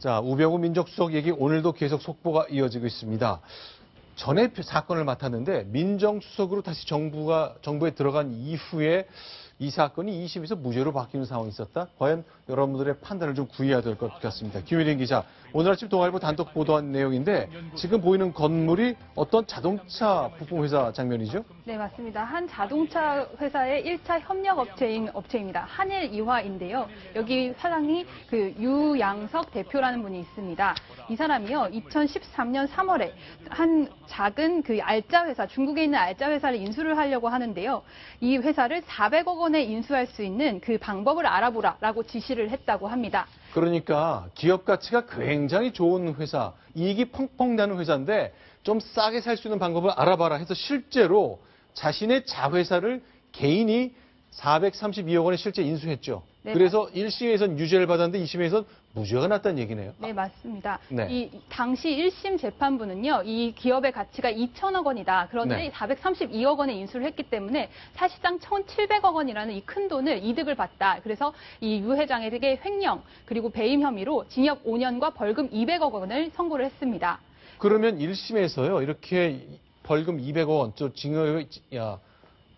자, 우병우 민정수석 얘기 오늘도 계속 속보가 이어지고 있습니다. 전에 사건을 맡았는데 민정수석으로 다시 정부에 들어간 이후에 이 사건이 2심에서 무죄로 바뀌는 상황이 있었다. 과연 여러분들의 판단을 좀 구해야 될 것 같습니다. 김일인 기자, 오늘 아침 동아일보 단독 보도한 내용인데 지금 보이는 건물이 어떤 자동차 부품 회사 장면이죠? 네, 맞습니다. 한 자동차 회사의 1차 협력 업체입니다. 한일이화인데요. 여기 사장이 유양석 대표라는 분이 있습니다. 이 사람이요, 2013년 3월에 한 작은 알짜 회사, 중국에 있는 알짜 회사를 인수를 하려고 하는데요. 이 회사를 400억 원에 인수할 수 있는 그 방법을 알아보라라고 지시를 했다고 합니다. 그러니까 기업 가치가 굉장히 좋은 회사, 이익이 펑펑 나는 회사인데 좀 싸게 살 수 있는 방법을 알아봐라 해서 실제로 자신의 자회사를 개인이 432억 원에 실제 인수했죠. 네, 그래서 1심에서는 유죄를 받았는데 2심에서는 무죄가 났다는 얘기네요. 네, 맞습니다. 네. 이 당시 1심 재판부는요, 이 기업의 가치가 2천억 원이다. 그런데 네. 432억 원에 인수를 했기 때문에 사실상 1,700억 원이라는 이 큰 돈을 이득을 봤다. 그래서 이 유 회장에게 횡령 그리고 배임 혐의로 징역 5년과 벌금 200억 원을 선고를 했습니다. 그러면 1심에서요, 이렇게 벌금 200억 원,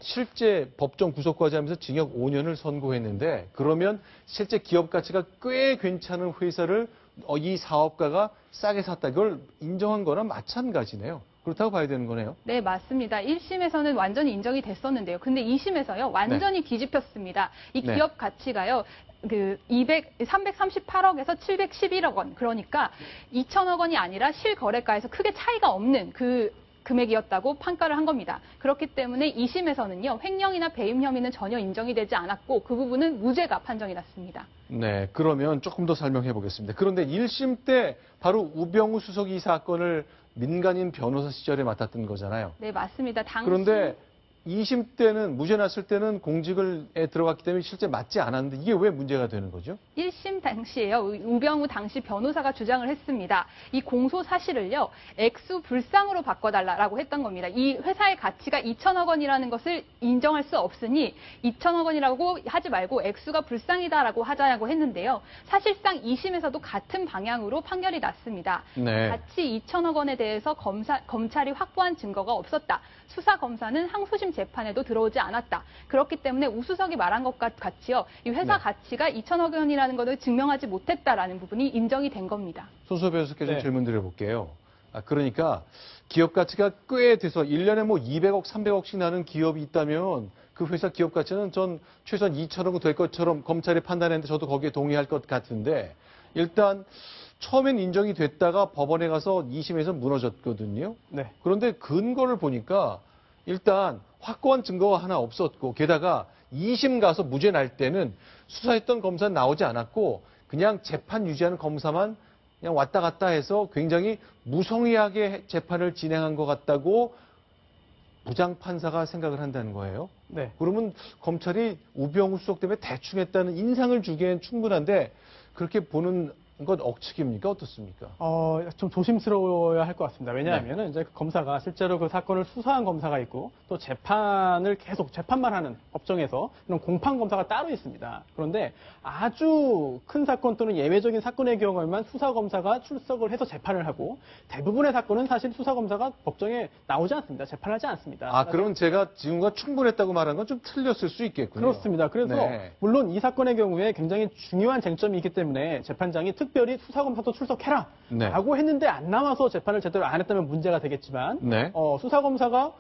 실제 법정 구속까지 하면서 징역 5년을 선고했는데 그러면 실제 기업 가치가 꽤 괜찮은 회사를 이 사업가가 싸게 샀다. 이걸 인정한 거나 마찬가지네요. 그렇다고 봐야 되는 거네요. 네, 맞습니다. 1심에서는 완전히 인정이 됐었는데요. 근데 2심에서요, 완전히 뒤집혔습니다. 이 기업 가치가요, 338억에서 711억 원. 그러니까 2천억 원이 아니라 실거래가에서 크게 차이가 없는 금액이었다고 판가를 한 겁니다. 그렇기 때문에 2심에서는요, 횡령이나 배임 혐의는 전혀 인정이 되지 않았고 그 부분은 무죄가 판정이 났습니다. 네, 그러면 조금 더 설명해 보겠습니다. 그런데 1심 때 바로 우병우 수석이 이 사건을 민간인 변호사 시절에 맡았던 거잖아요. 네, 맞습니다. 그런데 2심 때는 무죄 났을 때는 공직에 들어갔기 때문에 실제 맞지 않았는데 이게 왜 문제가 되는 거죠? 1심 당시에요. 우병우 당시 변호사가 주장을 했습니다. 이 공소 사실을요, 액수 불상으로 바꿔달라고 했던 겁니다. 이 회사의 가치가 2천억 원이라는 것을 인정할 수 없으니 2천억 원이라고 하지 말고 액수가 불상이다라고 하자고 했는데요. 사실상 2심에서도 같은 방향으로 판결이 났습니다. 네. 가치 2천억 원에 대해서 검찰이 확보한 증거가 없었다. 수사검사는 항소심 재판에도 들어오지 않았다. 그렇기 때문에 우수석이 말한 것과 같이요, 이 회사 가치가 2천억 원이라는 것을 증명하지 못했다라는 부분이 인정이 된 겁니다. 손수호 변호사께 좀 질문 드려볼게요. 그러니까 기업 가치가 꽤 돼서 1년에 200억, 300억씩 나는 기업이 있다면 그 회사 기업 가치는 전 최소한 2천억은 될 것처럼 검찰이 판단했는데 저도 거기에 동의할 것 같은데 일단 처음엔 인정이 됐다가 법원에 가서 2심에서 무너졌거든요. 네. 그런데 근거를 보니까 일단 확고한 증거가 하나 없었고 게다가 2심 가서 무죄 날 때는 수사했던 검사는 나오지 않았고 그냥 재판 유지하는 검사만 그냥 왔다 갔다 해서 굉장히 무성의하게 재판을 진행한 것 같다고 부장판사가 생각을 한다는 거예요. 네. 그러면 검찰이 우병우 수석 때문에 대충 했다는 인상을 주기엔 충분한데 그렇게 보는 건 억측입니까? 어떻습니까? 좀 조심스러워야 할 것 같습니다. 왜냐하면은 이제 그 검사가 실제로 그 사건을 수사한 검사가 있고 또 재판을 계속 재판만 하는 법정에서 이런 공판 검사가 따로 있습니다. 그런데 아주 큰 사건 또는 예외적인 사건의 경우에만 수사 검사가 출석을 해서 재판을 하고 대부분의 사건은 사실 수사 검사가 법정에 나오지 않습니다. 재판하지 않습니다. 그럼 제가 지금과 충분했다고 말한 건 좀 틀렸을 수 있겠군요. 그렇습니다. 그래서 물론 이 사건의 경우에 굉장히 중요한 쟁점이 있기 때문에 재판장이 특별히 수사검사도 출석해라 라고 했는데 안 나와서 재판을 제대로 안 했다면 문제가 되겠지만 수사검사가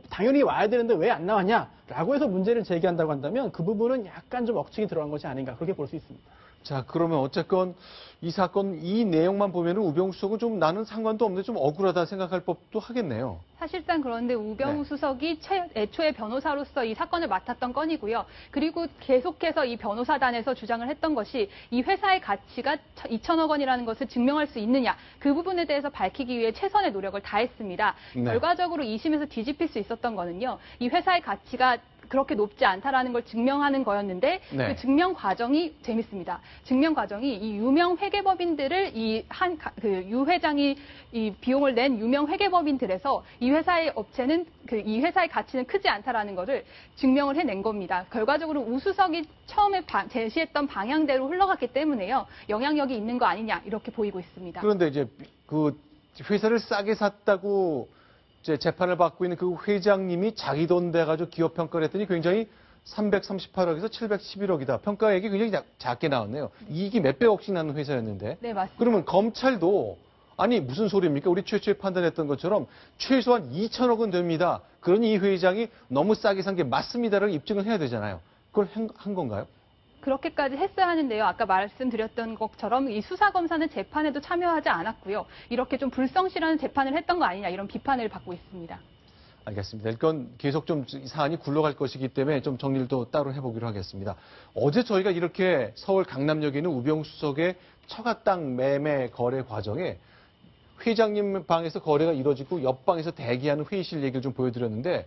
당연히 와야 되는데 왜 안 나왔냐 라고 해서 문제를 제기한다고 한다면 그 부분은 약간 좀 억측이 들어간 것이 아닌가 그렇게 볼 수 있습니다. 자, 그러면 어쨌건 이 사건, 이 내용만 보면은 우병우 수석은 좀 나는 상관도 없는데 좀 억울하다 생각할 법도 하겠네요. 사실상 그런데 우병우 수석이 애초에 변호사로서 이 사건을 맡았던 건이고요. 그리고 계속해서 이 변호사단에서 주장을 했던 것이 이 회사의 가치가 2천억 원이라는 것을 증명할 수 있느냐. 그 부분에 대해서 밝히기 위해 최선의 노력을 다했습니다. 결과적으로 2심에서 뒤집힐 수 있었던 거는요. 이 회사의 가치가 그렇게 높지 않다라는 걸 증명하는 거였는데 네. 그 증명 과정이 재밌습니다. 증명 과정이 이 유명 회계법인들을 유 회장이 이 비용을 낸 유명 회계법인들에서 이 회사의 업체는 이 회사의 가치는 크지 않다라는 것을 증명을 해낸 겁니다. 결과적으로 우수석이 처음에 제시했던 방향대로 흘러갔기 때문에요. 영향력이 있는 거 아니냐 이렇게 보이고 있습니다. 그런데 이제 그 회사를 싸게 샀다고 이제 재판을 받고 있는 그 회장님이 자기 돈 대가지고 기업 평가를 했더니 굉장히 338억에서 711억이다. 평가액이 굉장히 작게 나왔네요. 이익이 몇백억씩 나는 회사였는데. 네, 맞습니다. 그러면 검찰도 아니 무슨 소리입니까? 우리 최초에 판단했던 것처럼 최소한 2천억은 됩니다. 그러니 이 회장이 너무 싸게 산 게 맞습니다라고 입증을 해야 되잖아요. 그걸 한 건가요? 그렇게까지 했어야 하는데요. 아까 말씀드렸던 것처럼 이 수사검사는 재판에도 참여하지 않았고요. 이렇게 좀 불성실한 재판을 했던 거 아니냐 이런 비판을 받고 있습니다. 알겠습니다. 이건 계속 좀 사안이 굴러갈 것이기 때문에 좀 정리를 또 따로 해보기로 하겠습니다. 어제 저희가 이렇게 서울 강남역에 있는 우병수석의 처가 땅 매매 거래 과정에 회장님 방에서 거래가 이루어지고 옆방에서 대기하는 회의실 얘기를 좀 보여드렸는데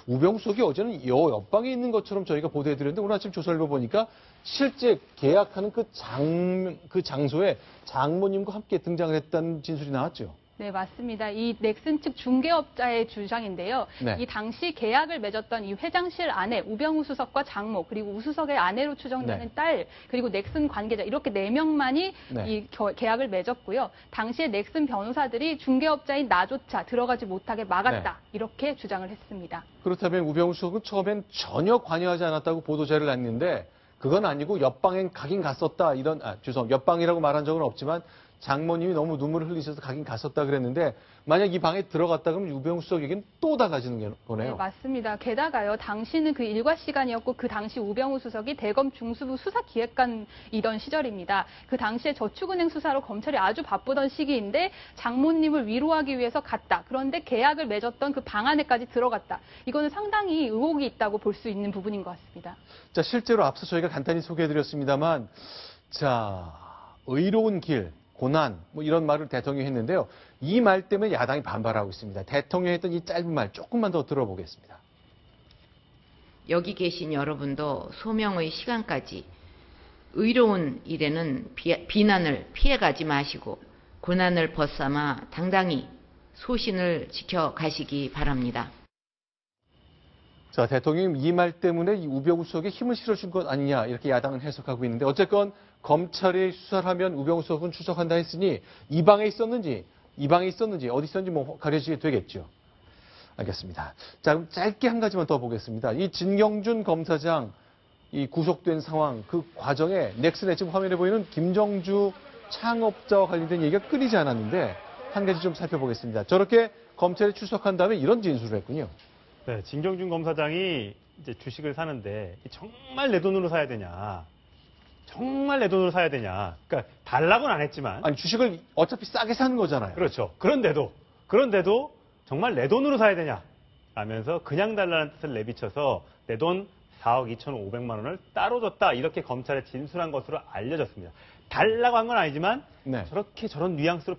우병수석이 어제는 옆방에 있는 것처럼 저희가 보도해드렸는데 오늘 아침 조사를 보니까 실제 계약하는 그 장소에 장모님과 함께 등장을 했다는 진술이 나왔죠. 네, 맞습니다. 이 넥슨 측 중개업자의 주장인데요. 네. 이 당시 계약을 맺었던 이 회장실 아내 우병우 수석과 장모 그리고 우수석의 아내로 추정되는 네. 딸 그리고 넥슨 관계자 이렇게 4명만이 네. 이 계약을 맺었고요. 당시에 넥슨 변호사들이 중개업자인 나조차 들어가지 못하게 막았다. 네. 이렇게 주장을 했습니다. 그렇다면 우병수석은 처음엔 전혀 관여하지 않았다고 보도자를 냈는데 그건 아니고 옆방엔 가긴 갔었다 이런 옆방이라고 말한 적은 없지만 장모님이 너무 눈물을 흘리셔서 가긴 갔었다 그랬는데 만약 이 방에 들어갔다 그러면 우병수석에겐 또 다가지는 거네요. 네, 맞습니다. 게다가요, 당시는 그 일과 시간이었고 그 당시 우병우 수석이 대검 중수부 수사기획관이던 시절입니다. 그 당시에 저축은행 수사로 검찰이 아주 바쁘던 시기인데 장모님을 위로하기 위해서 갔다. 그런데 계약을 맺었던 그 방 안에까지 들어갔다. 이거는 상당히 의혹이 있다고 볼 수 있는 부분인 것 같습니다. 자, 실제로 앞서 저희가 간단히 소개해드렸습니다만 자, 의로운 길. 고난, 뭐 이런 말을 대통령이 했는데요. 이 말 때문에 야당이 반발하고 있습니다. 대통령이 했던 이 짧은 말 조금만 더 들어보겠습니다. 여기 계신 여러분도 소명의 시간까지 의로운 일에는 비난을 피해가지 마시고 고난을 벗삼아 당당히 소신을 지켜가시기 바랍니다. 자, 대통령님 이 말 때문에 이 우병우 수석에 힘을 실어준 것 아니냐 이렇게 야당은 해석하고 있는데 어쨌건 검찰이 수사를 하면 우병우 수석은 추적한다 했으니 이 방에 있었는지 어디 있었는지 뭐 가려지게 되겠죠. 알겠습니다. 자, 그럼 짧게 한 가지만 더 보겠습니다. 이 진경준 검사장 이 구속된 상황 그 과정에 넥슨에 지금 화면에 보이는 김정주 창업자와 관련된 얘기가 끊이지 않았는데 한 가지 좀 살펴보겠습니다. 저렇게 검찰에 출석한 다음에 이런 진술을 했군요. 네, 진경준 검사장이 이제 주식을 사는데 정말 내 돈으로 사야 되냐? 정말 내 돈으로 사야 되냐? 그러니까 달라고는 안 했지만 아니 주식을 어차피 싸게 사는 거잖아요. 그렇죠. 그런데도 정말 내 돈으로 사야 되냐? 라면서 그냥 달라는 뜻을 내비쳐서 내 돈 4억 2,500만 원을 따로 줬다. 이렇게 검찰에 진술한 것으로 알려졌습니다. 달라고 한 건 아니지만 네. 저렇게 저런 뉘앙스로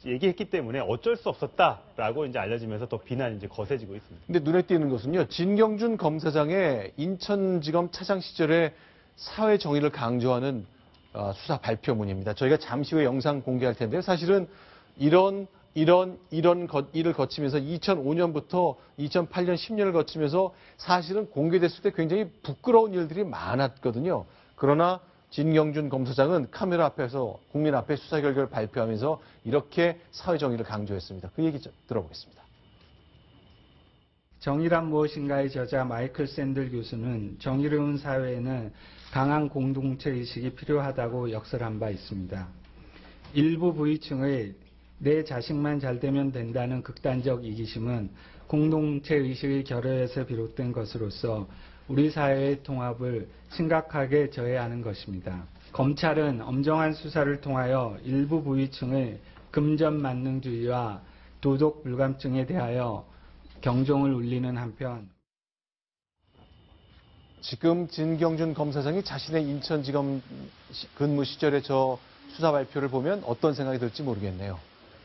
얘기했기 때문에 어쩔 수 없었다라고 이제 알려지면서 또 비난이 이제 거세지고 있습니다. 근데 눈에 띄는 것은요. 진경준 검사장의 인천지검 차장 시절에 사회 정의를 강조하는 수사 발표문입니다. 저희가 잠시 후에 영상 공개할 텐데요. 사실은 이런 일을 거치면서 2005년부터 2008년 10년을 거치면서 사실은 공개됐을 때 굉장히 부끄러운 일들이 많았거든요. 그러나 진경준 검사장은 카메라 앞에서 국민 앞에 수사 결과를 발표하면서 이렇게 사회 정의를 강조했습니다. 그 얘기 들어보겠습니다. 정의란 무엇인가의 저자 마이클 샌들 교수는 정의로운 사회에는 강한 공동체 의식이 필요하다고 역설한 바 있습니다. 일부 부위층의 내 자식만 잘 되면 된다는 극단적 이기심은 공동체 의식의 결여에서 비롯된 것으로서 우리 사회의 통합을 심각하게 저해하는 것입니다. 검찰은 엄정한 수사를 통하여 일부 부위층의 금전만능주의와 도덕 불감증에 대하여 경종을 울리는 한편 지금 진경준 검사장이 자신의 인천지검 근무 시절의 저 수사 발표를 보면 어떤 생각이 들지 모르겠네요.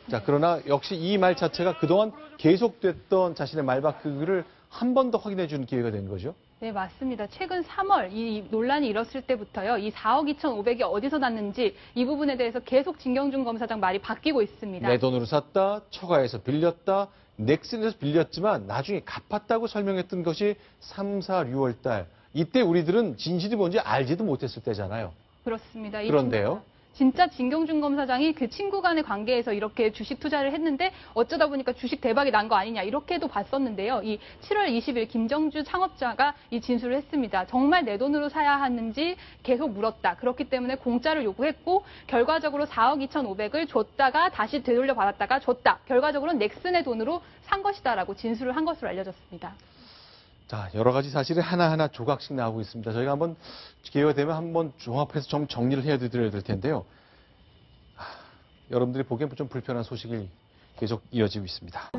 자, 그러나 역시 이 말 자체가 그동안 계속됐던 자신의 말바꾸기를 한 번 더 확인해 주는 기회가 된 거죠. 네, 맞습니다. 최근 3월 이 논란이 일었을 때부터요. 이 4억 2,500이 어디서 났는지 이 부분에 대해서 계속 진경준 검사장 말이 바뀌고 있습니다. 내 돈으로 샀다, 처가에서 빌렸다, 넥슨에서 빌렸지만 나중에 갚았다고 설명했던 것이 3, 4, 6월 달. 이때 우리들은 진실이 뭔지 알지도 못했을 때잖아요. 그렇습니다. 그런데요? 진짜 진경준 검사장이 그 친구 간의 관계에서 이렇게 주식 투자를 했는데 어쩌다 보니까 주식 대박이 난 거 아니냐 이렇게도 봤었는데요. 이 7월 20일 김정주 창업자가 이 진술을 했습니다. 정말 내 돈으로 사야 하는지 계속 물었다. 그렇기 때문에 공짜를 요구했고 결과적으로 4억 2,500을 줬다가 다시 되돌려 받았다가 줬다. 결과적으로는 넥슨의 돈으로 산 것이다라고 진술을 한 것으로 알려졌습니다. 자, 여러 가지 사실이 하나하나 조각씩 나오고 있습니다. 저희가 한번 기회가 되면 한번 종합해서 좀 정리를 해드려야 될 텐데요. 여러분들이 보기엔 좀 불편한 소식이 계속 이어지고 있습니다.